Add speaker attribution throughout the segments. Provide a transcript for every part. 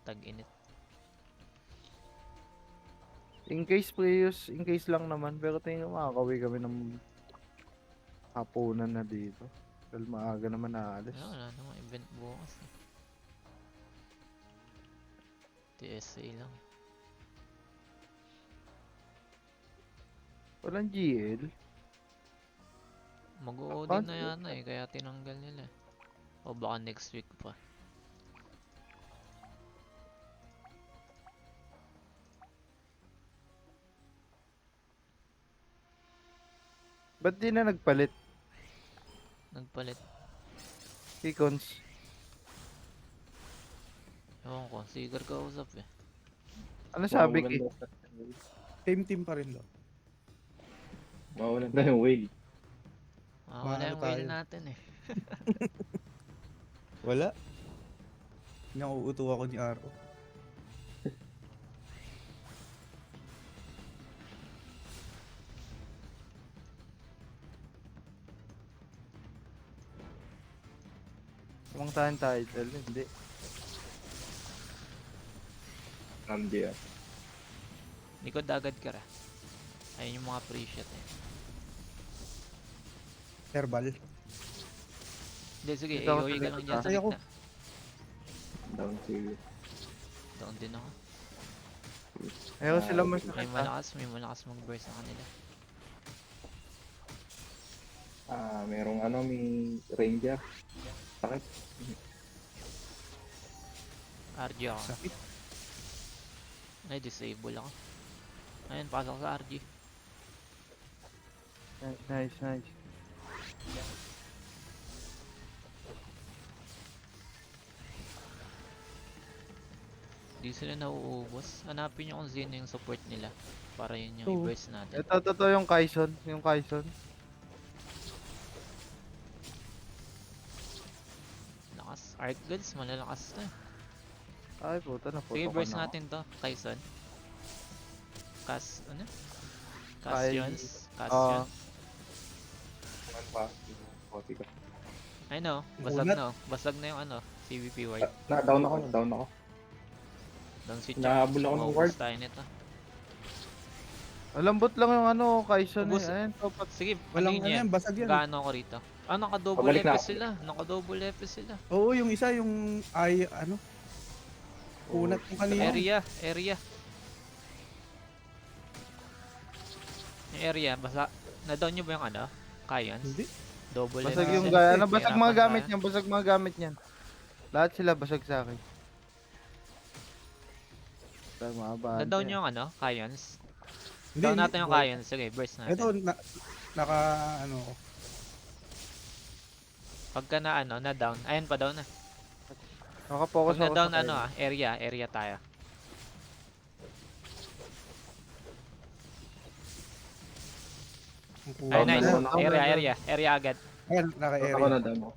Speaker 1: tag-init.
Speaker 2: In case players, in case lang naman. Pero tingin ko makakauwi kami ng hapunan na dito. Dahil maaga naman naalis.
Speaker 1: Wala namang event bukas eh. TSA lang.
Speaker 2: Walang GL.
Speaker 1: Mag-o-din na yata eh, kaya tinanggal nila. O baka next week pa.
Speaker 2: Ba't di na nagpalit?
Speaker 1: Nagpalit.
Speaker 2: Kikons.
Speaker 1: Ewan ko, Seeker kausap eh.
Speaker 2: Ano sabi ki?
Speaker 3: Same team pa rin daw.
Speaker 4: Mawalan tayo yung whale.
Speaker 1: Wala
Speaker 3: Maano
Speaker 1: yung whale
Speaker 3: tayo?
Speaker 1: natin eh.
Speaker 3: Wala. Nauuto ako ni Aro.
Speaker 2: Kumang tayo title, hindi.
Speaker 4: Hindi ah.
Speaker 1: Likod agad ka ra. Ayun yung mga pre-shot eh.
Speaker 3: Herbal.
Speaker 1: Hindi, sige,
Speaker 2: Dito ako
Speaker 1: AOE
Speaker 2: sa
Speaker 1: ka lang
Speaker 2: likod,
Speaker 1: dyan sa
Speaker 3: Ay, ako.
Speaker 1: gitna.
Speaker 4: Down to
Speaker 1: Doon din ako.
Speaker 2: Ayaw sila
Speaker 1: May
Speaker 2: masakit ha.
Speaker 1: malakas mag-burst sa kanila.
Speaker 4: merong may ranger. Sakit.
Speaker 1: RG ako.
Speaker 3: Sakit.
Speaker 1: Ay, disable ako. Ayun, pasok sa RG.
Speaker 2: Nice.
Speaker 1: Di sila nauubos. Hanapin nyo kung sino yung support nila. Para yun yung
Speaker 3: Oo.
Speaker 1: i-burst natin.
Speaker 2: Ito yung Kaison. Yung Kaison.
Speaker 1: Lakas. Arcgals, malalakas to eh.
Speaker 2: Ay puta na
Speaker 1: Sige,
Speaker 2: puto
Speaker 1: burst
Speaker 2: na.
Speaker 1: natin to. Kaison. Ano?
Speaker 2: Kay-
Speaker 1: Castions. Castion.
Speaker 4: Ano pa? Copy ka.
Speaker 1: Ay no, basag
Speaker 3: Unat.
Speaker 1: na. Basag na yung CVP ward.
Speaker 4: Down ako.
Speaker 1: Doon si
Speaker 4: Nahabol ako ng
Speaker 1: Maubos
Speaker 4: ward.
Speaker 1: tayo nito.
Speaker 2: Lambot lang yung Kaison
Speaker 1: Ubus.
Speaker 2: eh. Ayun, topat.
Speaker 1: Sige,
Speaker 3: Walang
Speaker 1: ano
Speaker 3: ano
Speaker 1: yan?
Speaker 3: yan, basag yan.
Speaker 1: Gaano ako rito? Naka-double
Speaker 4: Pabalik na
Speaker 1: F
Speaker 4: ako.
Speaker 1: sila. Naka-double F sila.
Speaker 3: Oo, yung isa, yung unat mo kanina.
Speaker 1: Area. Yung area, basta, na-down nyo ba yung Kayans?
Speaker 3: Hindi.
Speaker 1: Double
Speaker 2: Basag
Speaker 1: F
Speaker 2: yung
Speaker 1: sila.
Speaker 2: gaya. Basag mga
Speaker 1: Hirapan
Speaker 2: gamit
Speaker 1: tayo.
Speaker 2: niyan. Basag mga gamit niyan. Lahat sila basag sa akin. Tama ba?
Speaker 1: Na-down yung Kayans.
Speaker 3: Hindi,
Speaker 1: Down natin yung
Speaker 3: boy.
Speaker 1: Kayans. Sige, burst natin.
Speaker 3: Ito, naka, ko.
Speaker 1: Pagka na-down. Ayun pa down na.
Speaker 2: Nakapokus
Speaker 1: Pag
Speaker 2: ako
Speaker 1: na-down
Speaker 2: sa
Speaker 1: area tayo. Ay,
Speaker 4: Down
Speaker 1: nice.
Speaker 4: na naman
Speaker 1: Area agad.
Speaker 3: Ayan,
Speaker 4: Ako
Speaker 3: naka-area.
Speaker 4: na down ako.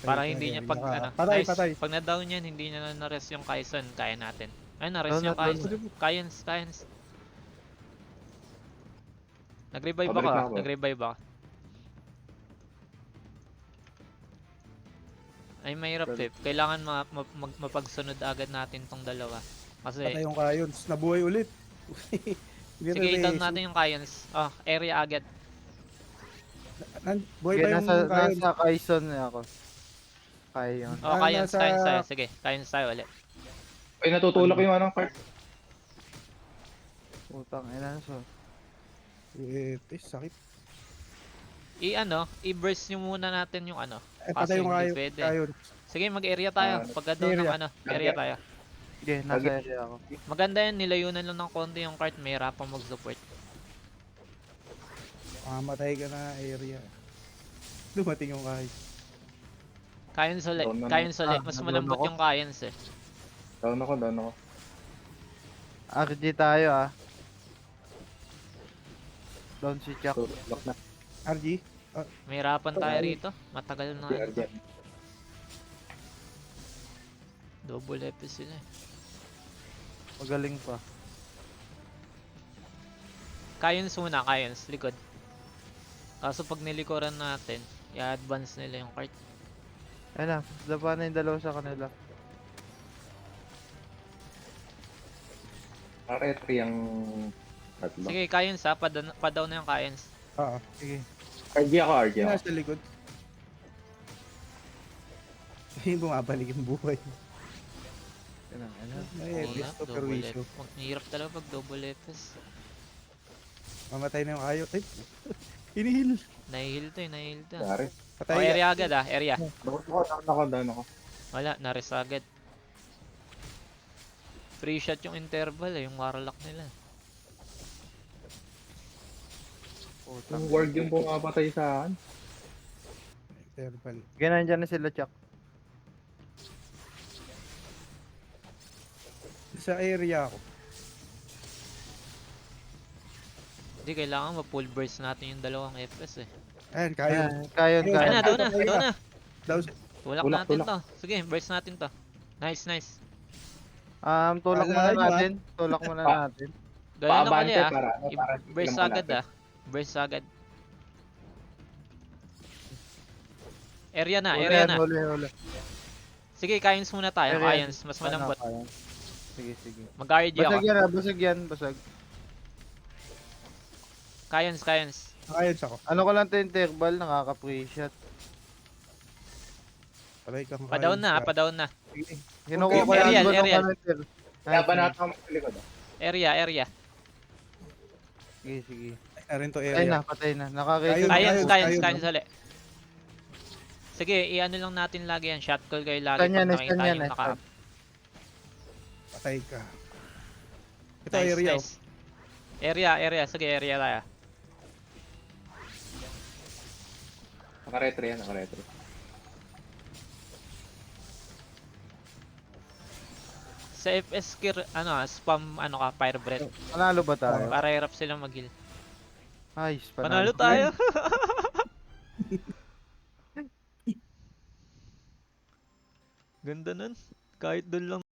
Speaker 1: Para hindi niya pag
Speaker 3: Patay,
Speaker 1: nice.
Speaker 3: patay.
Speaker 1: Pag na-down yan, hindi niya na-rest yung Kaison, kaya natin. Ay, na-rest
Speaker 2: Down
Speaker 1: yung
Speaker 2: na, down
Speaker 1: Kayans. Nag-revive
Speaker 4: Pabalik na
Speaker 1: ako.
Speaker 4: ako.
Speaker 1: Nag-revive ako. Ay, mahirap
Speaker 4: Balik.
Speaker 1: Kailangan mapagsunod agad natin tong dalawa. Kasi,
Speaker 3: Patay yung Kayons. Nabuhay ulit. Hindi
Speaker 1: sige,
Speaker 3: na
Speaker 1: i-down natin yung Kayans. Area agad.
Speaker 3: Buhay
Speaker 2: Sige,
Speaker 3: pa yung
Speaker 2: nasa
Speaker 3: Kayons.
Speaker 2: Kaison na ako. Kayon.
Speaker 1: Kayans
Speaker 3: nasa-
Speaker 1: tayo. Sige, Kayans tayo ulit.
Speaker 4: Ay, natutulak yung card.
Speaker 2: Putang ina so.
Speaker 3: Sakit.
Speaker 1: I-burst nyo muna natin yung
Speaker 3: Patay yung
Speaker 1: hindi pwede.
Speaker 3: Kayons.
Speaker 1: Sige, mag-area tayo. Pagka doon ng
Speaker 3: area.
Speaker 1: area tayo.
Speaker 2: Sige, nasa area ako.
Speaker 1: Maganda yan, nilayunan lang ng konti yung cart, may hirapang mag-support.
Speaker 3: Mamatay ka na area. Dumating yung Kayons.
Speaker 1: Kayans ulit,
Speaker 4: Down na
Speaker 1: Kayans ulit. Mas
Speaker 2: nandun
Speaker 1: malambot
Speaker 2: ako.
Speaker 1: yung Kayans eh.
Speaker 4: Down ako.
Speaker 2: RG tayo ah. Down si Chuck.
Speaker 4: Tutulak na.
Speaker 3: RG?
Speaker 1: May hirapan tayo rito. Matagal na.
Speaker 4: Guardian.
Speaker 1: Double F sila eh.
Speaker 2: Magaling pa.
Speaker 1: Kayans muna, Kayans, likod. Kaso pag nilikuran natin, i-advance nila yung cart.
Speaker 2: Ayun na, dapa na yung dalawa sa kanila.
Speaker 4: Naka-retry ang tatlo.
Speaker 1: Sige, Kayons ha. Pa-down na yung Kayons.
Speaker 3: Oo.
Speaker 2: Sige.
Speaker 4: RG ako, RG
Speaker 3: Yung
Speaker 4: ako.
Speaker 3: nasa likod. Yung bumabalik yung buhay.
Speaker 2: Ano?
Speaker 3: Ay,
Speaker 1: Oo nga,
Speaker 3: Epic to
Speaker 1: double
Speaker 3: perwisyo.
Speaker 1: F. Mahirap talaga pag double Fs.
Speaker 3: Mamatay na yung ayaw. Ay, hinihil.
Speaker 1: Nahihil to eh, nahihil to.
Speaker 4: Sorry.
Speaker 3: Patay.
Speaker 1: O, area agad ah, area.
Speaker 4: Down ako.
Speaker 1: Wala, naris agad. Free shot yung interval eh, yung warlock nila.
Speaker 4: Yung ward yung pumapatay sa akin.
Speaker 3: Interval.
Speaker 2: Ganun dyan na sila, Chuck.
Speaker 3: Sa area ako.
Speaker 1: Hindi, kailangan ma-full burst natin yung dalawang Fs eh.
Speaker 3: Ayan, kaya.
Speaker 2: Kayon.
Speaker 1: Ayun na, doon na,
Speaker 3: Kaya.
Speaker 1: doon na.
Speaker 3: Daw,
Speaker 1: Tulak
Speaker 4: Tulak,
Speaker 1: natin
Speaker 4: tulak.
Speaker 1: to. Sige, burst natin to. Nice, nice.
Speaker 2: Tulak muna
Speaker 3: Wala,
Speaker 2: natin. Tulak muna
Speaker 4: Pa-
Speaker 2: natin.
Speaker 1: Gano'n na
Speaker 4: Paabante
Speaker 1: kali ah.
Speaker 4: para
Speaker 1: Burst
Speaker 4: ilang
Speaker 1: agad
Speaker 4: natin.
Speaker 1: ah. Burst agad. Area na,
Speaker 2: Huli
Speaker 1: area
Speaker 2: yan,
Speaker 1: na.
Speaker 2: huli.
Speaker 1: Sige, Kayons muna tayo.
Speaker 2: Area.
Speaker 1: Kayons, mas malambot.
Speaker 2: Kayon. Sige.
Speaker 1: Mag-RG ako.
Speaker 2: Basag yan.
Speaker 1: Kayons.
Speaker 3: ayos ako.
Speaker 2: Ano ko lang to interval, nakaka-free shot.
Speaker 3: Palay kang
Speaker 1: Pa-down na, pa-down na.
Speaker 3: Sige.
Speaker 2: Kinukuha ko
Speaker 1: Okay,
Speaker 2: lang
Speaker 1: aerial.
Speaker 2: ng counter.
Speaker 4: Laban natin ako sa likod.
Speaker 1: Area.
Speaker 2: Sige.
Speaker 3: Na rin to
Speaker 2: Patay
Speaker 3: area.
Speaker 2: na, patay na. Nakakita.
Speaker 1: Kayons ulit. Sige, i-ano lang natin lagi yan. Shot call kayo lagi
Speaker 2: Stun yan,
Speaker 1: pag nakita
Speaker 2: stun yan,
Speaker 1: yung naka-up.
Speaker 3: Patay ka. Ito
Speaker 1: Nice,
Speaker 3: area.
Speaker 1: nice. Area. Sige, area tayo.
Speaker 4: Naka-retry yan, naka-retry.
Speaker 1: Sa FS spam ka, fire breath.
Speaker 2: Panalo ba tayo?
Speaker 1: Para hirap silang mag-heal.
Speaker 2: Nice,
Speaker 1: Panalo tayo. Ganda nun. Kahit doon lang